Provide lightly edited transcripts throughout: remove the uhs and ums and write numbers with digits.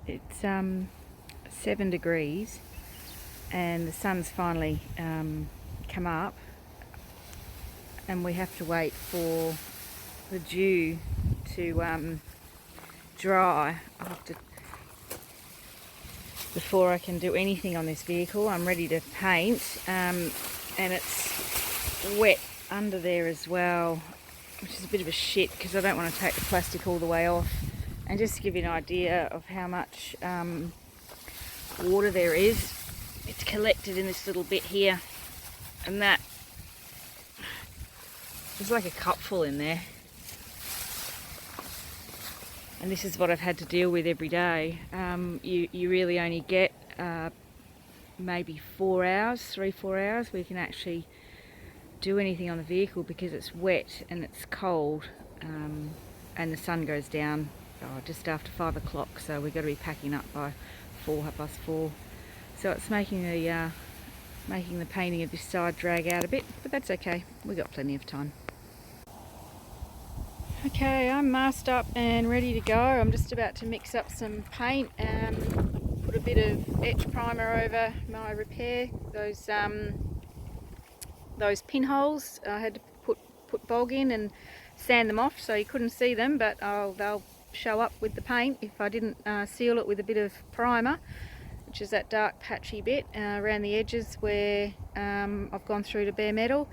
It's 7 degrees and the sun's finally come up, and we have to wait for the dew to dry before I can do anything on this vehicle. I'm ready to paint, and it's wet under there as well, which is a bit of a shit because I don't want to take the plastic all the way off. And just to give you an idea of how much water there is, it's collected in this little bit here, and that there's like a cupful in there. And this is what I've had to deal with every day. You really only get maybe 4 hours, 3-4 hours where you can actually do anything on the vehicle because it's wet and it's cold, and the sun goes down just after 5 o'clock, so we've got to be packing up by 4:30. So it's making the painting of this side drag out a bit, but that's okay, we've got plenty of time. Okay, I'm masked up and ready to go. I'm just about to mix up some paint and put a bit of etch primer over my repair. Those pinholes I had to put bog in and sand them off so you couldn't see them, but they'll show up with the paint if I didn't seal it with a bit of primer, which is that dark patchy bit around the edges where I've gone through to bare metal.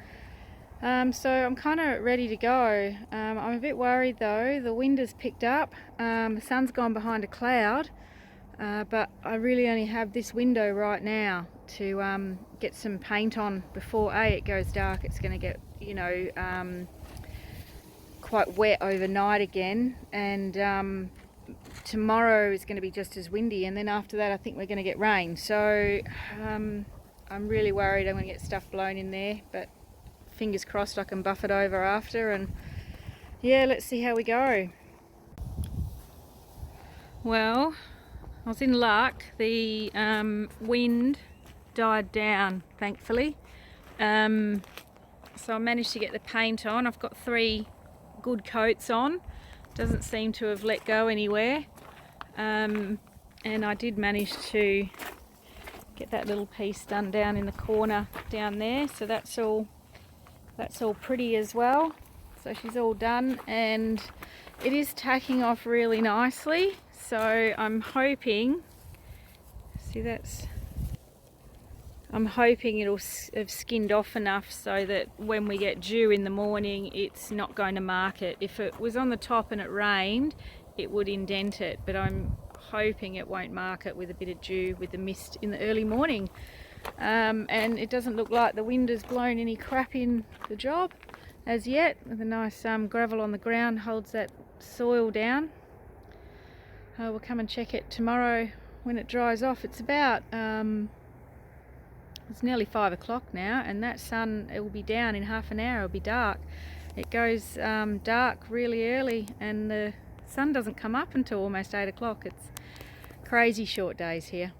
So I'm kind of ready to go. I'm a bit worried though, the wind has picked up, the sun's gone behind a cloud, but I really only have this window right now to get some paint on before it goes dark. It's going to get, quite wet overnight again, and tomorrow is going to be just as windy, and then after that I think we're going to get rain. So I'm really worried I'm going to get stuff blown in there, but fingers crossed I can buff it over after, and yeah, let's see how we go. Well, I was in luck. The wind died down, thankfully. So I managed to get the paint on. I've got 3 good coats on. Doesn't seem to have let go anywhere. And I did manage to get that little piece done down in the corner down there. So that's all pretty as well. So she's all done, and it is tacking off really nicely. So I'm hoping, I'm hoping it'll have skinned off enough so that when we get dew in the morning, it's not going to mark it. If it was on the top and it rained, it would indent it, but I'm hoping it won't mark it with a bit of dew, with the mist in the early morning. And it doesn't look like the wind has blown any crap in the job as yet. The nice gravel on the ground holds that soil down. We'll come and check it tomorrow when it dries off. It's about it's nearly 5 o'clock now, and that sun, it will be down in half an hour. It'll be dark. It goes dark really early, and the sun doesn't come up until almost 8 o'clock. It's crazy short days here.